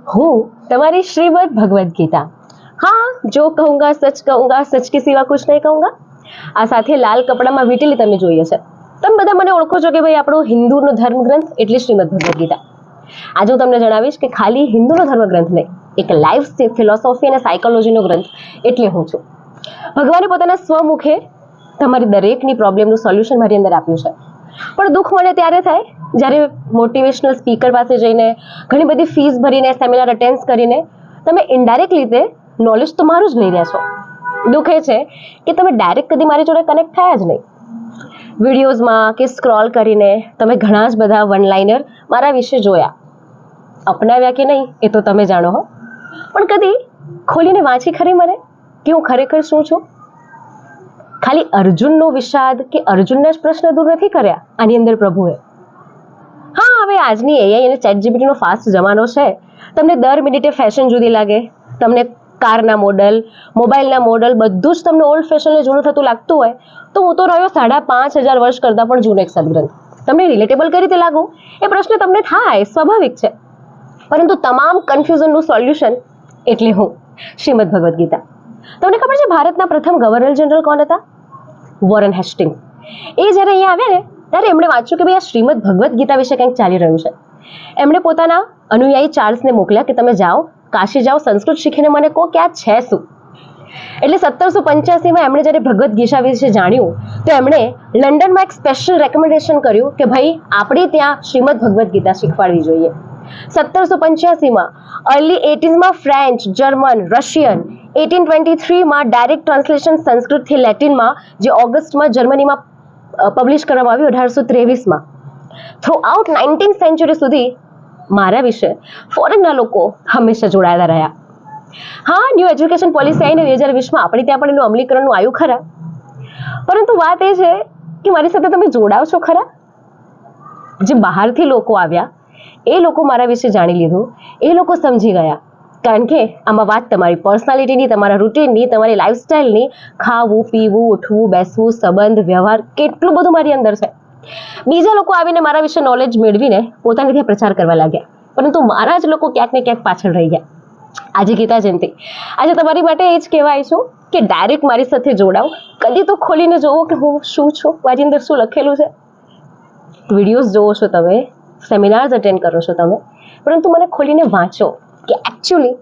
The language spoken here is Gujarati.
हूँ तुम्हारी श्रीमद् भगवद गीता। हाँ, जो कहूँगा सच कहूँगा, सच के सिवा कुछ नहीं कहूँगा। આ સાથે લાલ કપડામાં વીંટેલી તમે જોઈએ છે. તમે બધા મને ઓળખો છો કે ભાઈ આપણો હિન્દુનો ધર્મ ગ્રંથ એટલે શ્રીમદ્ ભગવદ ગીતા. આજે હું તમને જણાવીશ કે ખાલી હિન્દુનો ધર્મ ગ્રંથ નહીં, એક લાઈફ ફિલોસોફી અને સાયકોલોજીનો ગ્રંથ એટલે હું છું. ભગવાને પોતાના સ્વમુખે તમારી દરેકની પ્રોબ્લેમનું સોલ્યુશન મારી અંદર આપ્યું છે. પણ દુઃખ મને ત્યારે થાય જ્યારે મોટિવેશનલ સ્પીકર પાસે જઈને ઘણી બધી ફીસ ભરીને સેમિનાર અટેન્ડ કરીને તમે ઇનડાયરેક્ટ રીતે નોલેજ તો મારું જ લઈ રહ્યા છો. દુઃખ એ છે કે તમે ડાયરેક્ટ કદી મારી જોડે કનેક્ટ થયા જ નહીં. વિડીયોઝમાં કે સ્ક્રોલ કરીને તમે ઘણા જ બધા વન લાઇનર મારા વિશે જોયા, અપનાવ્યા કે નહીં એ તો તમે જાણો હો. પણ કદી ખોલીને વાંચી ખરી મને કે હું ખરેખર શું છું? ખાલી અર્જુનનો વિષાદ કે અર્જુનના જ પ્રશ્ન દૂર નથી કર્યા આની અંદર પ્રભુએ. હા, હવે આજની એઆઈ અને ચેટ જીપીટીનો ફાસ્ટ જમાનો છે. તમને દર મિનિટે ફેશન જુદી લાગે, તમને કારના મોડલ, મોબાઈલના મોડલ બધું જ તમને ઓલ્ડ ફેશનને જૂનું થતું લાગતું હોય તો હું તો રહ્યો 5,500 વર્ષ કરતાં પણ જૂનો એક સદગ્રંથ. તમને રિલેટેબલ કઈ રીતે લાગુ એ પ્રશ્ન તમને થાય, સ્વાભાવિક છે. પરંતુ તમામ કન્ફ્યુઝનનું સોલ્યુશન એટલે હું, શ્રીમદ્ ભગવદ ગીતા. તમને ખબર છે ભારતના પ્રથમ ગવર્નર જનરલ કોણ હતા? Warren Hastings. એ જ્યારે અહીંયા આવ્યા ને ત્યારે એમણે વાંચ્યું કે ભાઈ આ શ્રીમદ્ ભગવદ ગીતા વિશે કંઈક ચાલી રહ્યું છે. એમણે પોતાના અનુયાયી ચાર્લ્સને મોકલ્યા કે તમે જાઓ, કાશી જાઓ, સંસ્કૃત શીખીને મને કહો કે આ છે શું. એટલે 1785માં એમણે જ્યારે ભગવદ ગીતા વિશે જાણ્યું તો એમણે લંડનમાં એક સ્પેશિયલ રેકમેન્ડેશન કર્યું કે ભાઈ આપણે ત્યાં શ્રીમદ્ ભગવદ ગીતા શીખવાડવી જોઈએ. 1785માં અર્લી 80sમાં ફ્રેન્ચ, જર્મન, રશિયન, 1823માં ડાયરેક્ટ ટ્રાન્સલેશન સંસ્કૃતથી લેટિનમાં જે ઓગસ્ટમાં જર્મનીમાં પબ્લિશ કરવામાં આવ્યું 1823માં. થ્રુ આઉટ 19th સેન્ચુરી સુધી મારા વિશે ફોરેનના લોકો હંમેશા જોડાયેલા રહ્યા. હા, ન્યૂ એજ્યુકેશન પોલિસી આવીને 2020માં આપણે ત્યાં પણ એનું અમલીકરણનું આવ્યું ખરા. પરંતુ વાત એ છે કે મારી સાથે તમે જોડાવ છો ખરા? જે બહારથી લોકો આવ્યા એ લોકો મારા વિશે જાણી લીધું, એ લોકો સમજી ગયા. કારણ કે આમાં વાત તમારી પર્સનાલિટીની, તમારા રૂટીનની, તમારી લાઈફસ્ટાઈલની, ખાવું, પીવું, ઉઠવું, બેસવું, સંબંધ, વ્યવહાર કેટલું બધું મારી અંદર છે. બીજા લોકો આવીને મારા વિશે નોલેજ મેળવીને પોતાની ત્યાં પ્રચાર કરવા લાગ્યા, પરંતુ મારા જ લોકો ક્યાંક ને ક્યાંક પાછળ રહી ગયા. આજે ગીતા જયંતિ, આજે તમારી માટે એ જ કહેવાય છું કે ડાયરેક્ટ મારી સાથે જોડાઓ. કદી તો ખોલીને જોવો કે હું શું છું, મારી અંદર શું લખેલું છે. વિડીયોઝ જોવો છો તમે, સેમિનાર્સ અટેન્ડ કરો છો તમે, પરંતુ મને ખોલીને વાંચો કે એકચ્યુઅલી